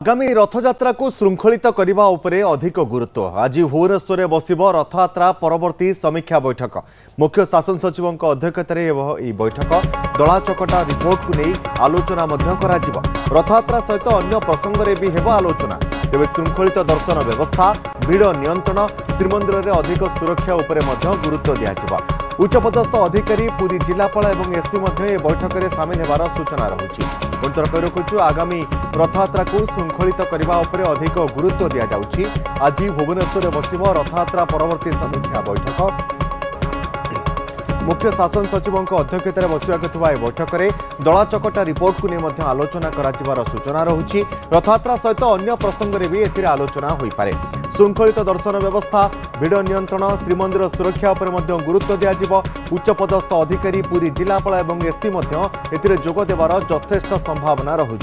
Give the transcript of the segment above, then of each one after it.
आगामी रथयात्रा को श्रृंखलित करने उपरे अधिक गुरुत्व आज भुवनेश्वर में बसिब रथयात्रा परवर्ती समीक्षा बैठक मुख्य शासन सचिव अध्यक्षतार बैठक दलाचकटा रिपोर्ट को नहीं आलोचना रथयात्रा सहित अन्य प्रसंग में भी हेब आलोचना तेज श्रृंखलित दर्शन व्यवस्था भिड़ नियंत्रण श्रीमंदिर में अधिक सुरक्षा उपरे गुरुत्व दिया उच्चपदस्थ अधिकारी पुरी जिलापाल और एसपी बैठक में सामिल होवार सूचना रही पुणितर कही रखुचु आगामी रथयात्रा को श्रृंखलित करने उपरे अधिक गुरुत्व दि जाउछि आज भुवनेश्वर में बसिब रथयात्रा परवर्ती समीक्षा बैठक मुख्य शासन सचिव अध्यक्षतार बसवा बैठक में दलाचकटा रिपोर्ट को नहीं आलोचना कर सूचना रही रथयात्रा सहित अन्य प्रसंग में भी एथिरे आलोचना हो पारे श्रृंखलित दर्शन व्यवस्था भिड़ नियंत्रण श्रीमंदिर सुरक्षा पर गुरुत्व दिया उच्चपदस्थ अधिकारी पुरी जिलापाल और एसपी जोग देवार यथेष्ट संभावना रही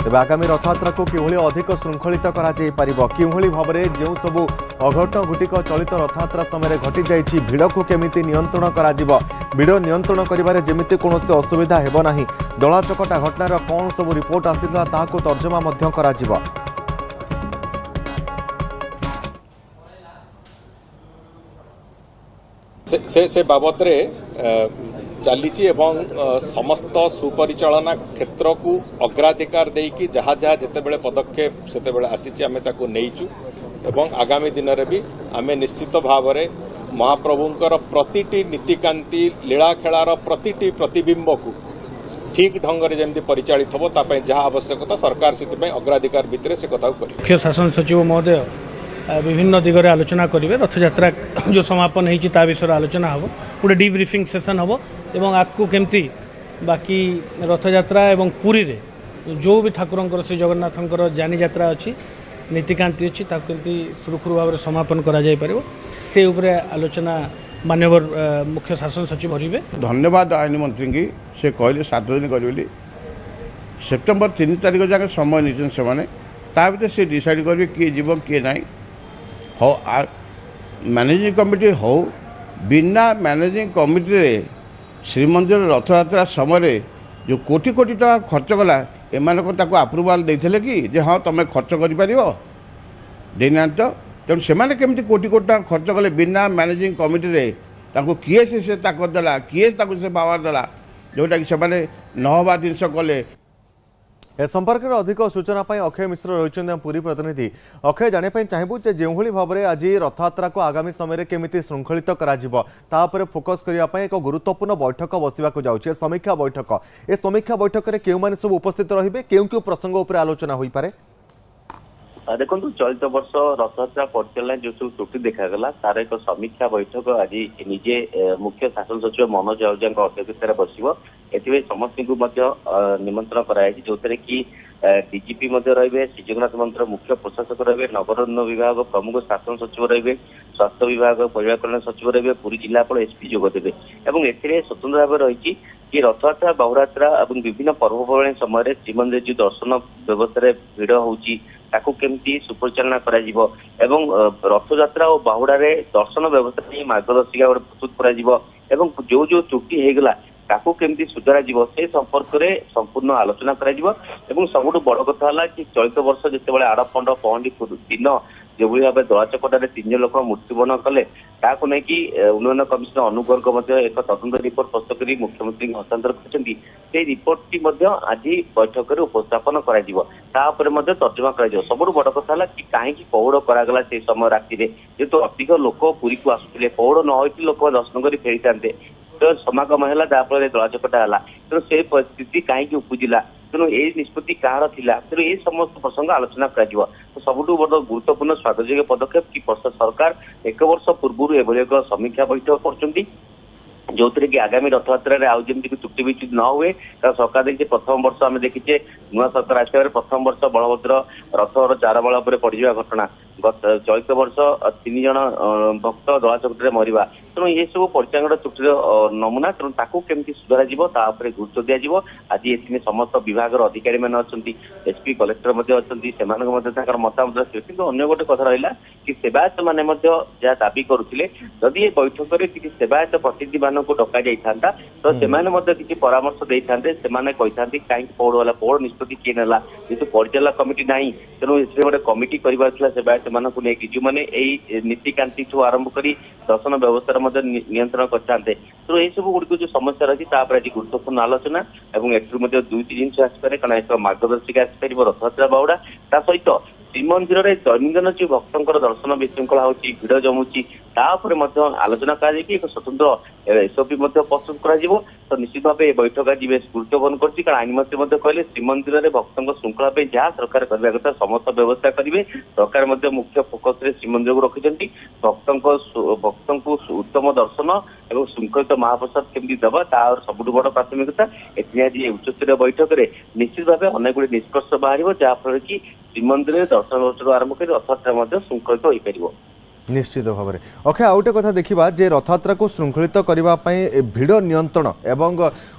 तेज आगामी रथयात्रा को किभली अधिक श्रृंखलित किभली भाव में जो सबू अघटन गुटिक चलित रथयात्रा समय घटी जाइए भिड़ को केमिति नियंत्रण भिड़ नियंत्रण करिबारे जेमिति कोनोसी असुविधा हेबो नाही दलाचकटा घटनार कौन सब रिपोर्ट आसिला ताहाको तर्जमा मध्य कराजिबो से बाबद चली समस्त सुपरिचालना क्षेत्र को अग्राधिकार देकी जहाँ जहाँ जिते पदक्षेप से आसी आम नहींचु एवं आगामी दिन में भी आम निश्चित भाव में महाप्रभुंकर प्रतिटी नीतिकांति लीला खेलार प्रतिटी प्रतिबिंब को ठीक ढंग से जमी परिचालित हो जहाँ आवश्यकता सरकार से अग्राधिकार भितर से कथा कर मुख्य शासन सचिव महोदय विभिन्न दिगरे आलोचना करेंगे रथयात्रा जो समापन होता विषय आलोचना हम गोटे डीब्रीफिंग सेसन हम एवं आपको केमती बाकी रथयात्रा एवं पुरी रे जो भी ठाकुर श्री जगन्नाथंकर जानी यात्रा अच्छी नीतिकांति अच्छी केमती सुरखुरु भाव में समापन कर से उपरे आलोचना माननीय मुख्य शासन सचिव करेंगे। धन्यवाद आईन मंत्री की से कहले 7 दिन करेंगे सेप्टेम्बर 3 तारिख जाके समय नहीं से से डिसाइड करेंगे किए जीव किए ना हो मैनेजिंग कमिटी हो बिना मैनेजिंग कमिटी रे श्रीमंदिर रथयात्रा समय जो कोटी कोटी टका खर्च कला एमान को आप्रुवाल देते कि जे हाँ तुम खर्च करना तो तेणु से केमती कोटी कोटी टका खर्च कले बिना मैनेजिंग कमिटी रे किए से करदेला किए से पावर देला जोटा कि से नहबा जिनस कले ए संपर्क में अधिक सूचना पाई अक्षय मिश्र रही पुरी प्रतिनिधि अक्षय जानापी चाहबू जो भाव में आज रथयात्रा को आगामी समय केमिति श्रृंखलित कर फोकस करने एक गुरुत्वपूर्ण बैठक बसवाक जाऊँगी समीक्षा बैठक ए समीक्षा बैठक में क्यों मैंने सब उपस्थित रहिबे क्यों प्रसंग उपर आलोचना हो पारे देखो चलित वर्ष रथयात्रा परिचालन जो सब त्रुटि देखागला तार एक समीक्षा बैठक आज निजे मुख्य शासन सचिव मनोज आहूजा अध्यक्षतार बसिब एथि समस्त को निमंत्रण कराई जो कि डीजीपी रे श्रीजगन्नाथ मंदिर मुख्य प्रशासक रे नगरोन्नयन विभाग प्रमुख शासन सचिव रे स्वास्थ्य विभाग परिवार कल्याण सचिव रे पुरी जिलापाल एसपी जोगदेवे और एथिरे स्वतंत्र भाव रही कि रथयात्रा बहुयात्रा और विभिन्न पर्वपर्वाणी समय श्रीमंदिर जो दर्शन व्यवस्था भिड़ होची ताकू केमती सुपरिचालना करा रथयात्रा और बाहुड़े दर्शन व्यवस्था मार्गदर्शिका प्रस्तुत करा जो जो त्रुटि होगला ताकू केमती सुधारा से संपर्क में संपूर्ण आलोचना करा सबुठ बड़ कथा है कि चलित वर्ष जिते आड़पंड पहंडी दिन जो भाव दलाचकटार 3 लोक मृत्युवरण कले ताकू नहीं उन्नयन कमिशन अनुवर्ग एक तदंत रिपोर्ट प्रस्तुत कर मुख्यमंत्री हस्तांतर कर रिपोर्ट आज बैठक में उपस्थापन कर तर्जमा कर सबुठ बड़ कथा है कि कहीं पौड़ करागला से समय राति जेहेतु अधिक लोक पुरी को आसुले पौड़ न लोक दर्शन कर फेरी था तो समागम है जहाँफल दलाचकटा है तेणु से परिस्थिति कहीं उपजिला तेणु ये निष्पत्ति कहार थिला तेणु ये समस्त प्रसंग आलोचना कर सबुठ बड़ गुरुत्वपूर्ण स्वागतयोग्य पदक्षेप कि सरकार 1 वर्ष पूर्व एक समीक्षा बैठक कर जो कि आगामी रथयात्रा आमती त्रुटि विच्युत न हुए सरकार देखिए प्रथम वर्ष आम देखीचे नुआ सरकार आसवे प्रथम वर्ष बलभद्र रथर 4 बल पर पड़ा घटना चलित वर्ष 3 जन भक्त दलाचकटे मरवा ତେଣୁ ଏ ସବୁ ପରିଚାଳନା ତ୍ରୁଟିର ନମୁନା, ତେଣୁ ତାକୁ କେମିତି ସୁଧାରାଯିବ ତା ଉପରେ ଗୁରୁତ୍ୱ ଦିଆଯିବ। ଆଜି ଏଥିରେ ସମସ୍ତ ବିଭାଗର ଅଧିକାରୀ ମାନେ ଅଛନ୍ତି, ଏସପି କଲେକ୍ଟର ମଧ୍ୟ ଅଛନ୍ତି, ସେମାନଙ୍କ ମଧ୍ୟ ତାଙ୍କର ମତାମତ ରଖିବେ। କିନ୍ତୁ ଅନ୍ୟ ଗୋଟେ କଥା ରହିଲା କି ସେବାୟତ ମାନେ ମଧ୍ୟ ଯାହା ଦାବି କରୁଥିଲେ, ଯଦି ଏ ବୈଠକରେ କିଛି ସେବାୟତ ପ୍ରତିନିଧି ମାନଙ୍କୁ ଡକା ଯାଇଥାନ୍ତା ତ ସେମାନେ ମଧ୍ୟ କିଛି ପରାମର୍ଶ ଦେଇଥାନ୍ତେ। ସେମାନେ କହିଥାନ୍ତି କାହିଁକି ପୌଡ ହେଲା, ପୌଡ ନିଷ୍ପତ୍ତି କିଏ ନେଲା, ଯେହେତୁ ପରିଚାଳନା କମିଟି ନାହିଁ ତେଣୁ ଏଥିରେ ଗୋଟେ କମିଟି କରିବାର ଥିଲା ସେବାୟତ ମାନଙ୍କୁ ନେଇକି, ଯୋଉମାନେ ଏଇ ନୀତିକାନ୍ତିଠୁ ଆରମ୍ଭ କରି ଦର୍ଶନ ବ୍ୟବସ୍ଥାର ମଧ୍ୟ ନିୟନ୍ତ୍ରଣ କରିଥାନ୍ତେ। ତେଣୁ ଏହିସବୁ ଗୁଡ଼ିକ ଯୋଉ ସମସ୍ୟା ରହିଛି ତାପରେ ଆଜି ଗୁରୁତ୍ୱପୂର୍ଣ୍ଣ ଆଲୋଚନା ଏବଂ ଏଥିରୁ ମଧ୍ୟ ଦୁଇଟି ଜିନିଷ ଆସିପାରେ, କାରଣ ଏକ ମାର୍ଗଦର୍ଶିକା ଆସିପାରିବ ରଥଯାତ୍ରା ବାହୁଡା, ତା ସହିତ ଶ୍ରୀମନ୍ଦିରରେ ଦୈନନ୍ଦିନ ଯୋଉ ଭକ୍ତଙ୍କର ଦର୍ଶନ ବିଶୃଙ୍ଖଳା ହଉଛି, ଭିଡ ଜମୁଛି, ତା ଉପରେ ମଧ୍ୟ ଆଲୋଚନା କରାଯାଇକି ଏକ ସ୍ୱତନ୍ତ୍ର ଏସଓପି ମଧ୍ୟ ପ୍ରସ୍ତୁତ କରାଯିବ। ତ ନିଶ୍ଚିତ ଭାବେ ଏ ବୈଠକ ଆଜି ବେଶ ଗୁରୁତ୍ୱ ବହନ କରୁଛି, କାରଣ ଆଇନମନ୍ତ୍ରୀ ମଧ୍ୟ କହିଲେ ଶ୍ରୀମନ୍ଦିରରେ ଭକ୍ତଙ୍କ ଶୃଙ୍ଖଳା ପାଇଁ ଯାହା ସରକାର କରିବା କଥା ସମସ୍ତ ବ୍ୟବସ୍ଥା କରିବେ। ସରକାର ମଧ୍ୟ ମୁଖ୍ୟ ଫୋକସରେ ଶ୍ରୀମନ୍ଦିରକୁ ରଖିଛନ୍ତି, ଭକ୍ତଙ୍କୁ ଉତ୍ତମ ଦର୍ଶନ ଏବଂ ଶୃଙ୍ଖଳିତ ମହାପ୍ରସାଦ କେମିତି ଦେବା ତାର ସବୁଠୁ ବଡ ପ୍ରାଥମିକତା। ଏଥିରେ ଆଜି ଉଚ୍ଚସ୍ତରୀୟ ବୈଠକରେ ନିଶ୍ଚିତ ଭାବେ ଅନେକ ଗୁଡ଼ିଏ ନିଷ୍କର୍ଷ ବାହାରିବ, ଯାହାଫଳରେ କି ଶ୍ରୀମନ୍ଦିରରେ ଦର୍ଶନ ବ୍ୟବସ୍ଥାରୁ ଆରମ୍ଭ କରି ରଥଯାତ୍ରା ମଧ୍ୟ ଶୃଙ୍ଖଳିତ ହୋଇପାରିବ। निश्चित भाव में ओके आउ गोटे कथा देखा जे रथयात्रा को श्रृंखलित करने भिड़ नियंत्रण एवं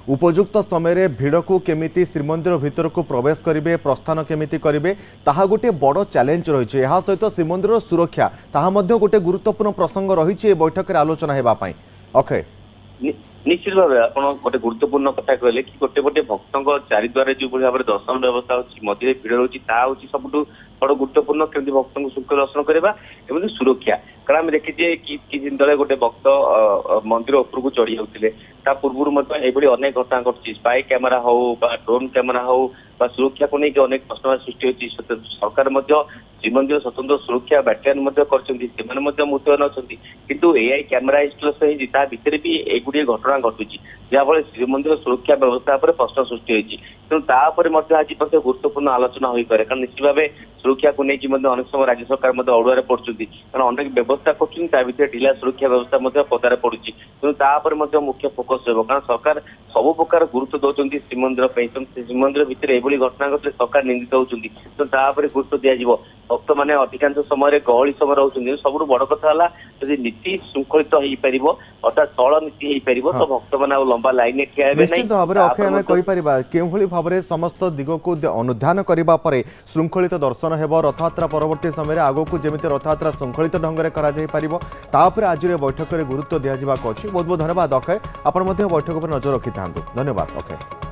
उपयुक्त समय भिड़ को केमिति श्रीमंदिर भितर को प्रवेश करेंगे प्रस्थान केमिति करेंगे ताहा गोटे बड़ चैलेंज रही है। सहित श्रीमंदिर सुरक्षा ताहा मध्य गोटे गुरुत्वपूर्ण प्रसंग रही बैठक में आलोचना होगापी ओके निश्चित भाव आप गोटे गुरुत्वपूर्ण कथा कहले कि गोटे गोटे भक्तों चारिद्वार जो भाव में दर्शन व्यवस्था होची मध्य भिड़ रोची सबुठ बड़ गुरुत्वपूर्ण केमती भक्त को सुख दर्शन करवा एवं सुरक्षा कारण आम देखीजे कि दिन तले गोटे भक्त मंदिर उपरकू चढ़ी जाते पूर्व अनेक घटना घटी स्पाई कैमेरा हो ड्रोन कैमेरा हो सुरक्षा को लेकिन अनेक प्रश्न सृष्टि होती सरकार श्रीमंदिर स्वतंत्र सुरक्षा बैटालियन मुतयन अच्छा किंतु एआई कैमेरा इंस्टॉलेशन ता भितर भी एगुड़े घटना घटुची जहाँफल श्रीमंदिर सुरक्षा व्यवस्था पर प्रश्न सृष्टि होती तेणु आज गुरुत्वपूर्ण आलोचना हो पारे कारण निश्चित भाव सुरक्षा को लेकिन अनेक समय राज्य सरकार अड़ुआ पड़ती कारण अनेक व्यवस्था कर ढिला सुरक्षा व्यवस्था पदार पड़ी तेणु मुख्य फोकस रहा कारण सरकार सब प्रकार गुरुत्व दौरान श्रीमंदिर श्रीमंदिर भितर एभली घटना घटले सरकार निंदित होती तेणु गुरुत्व दिज्व भक्त मैंने अधिकांश समय गहली समय रोचे सब बड़ कथा है नीति श्रृंखलित हो पार अर्थात तल नीति हो पार तो भक्त मैंने लंबा लाइन ठिया निश्चित भाव में अक्षय आम कहीपर के भाव में समस्त दिग को अनुधान करने श्रृंखलित दर्शन हो रथयात्रा परवर्ती समय आग को जमी रथयात्रा श्रृंखलित ढंग से कर आज बैठक में गुरुत्व दिज्वा बहुत बहुत धन्यवाद अक्षय आप बैठक पर नजर रखी था धन्यवाद अक्षय।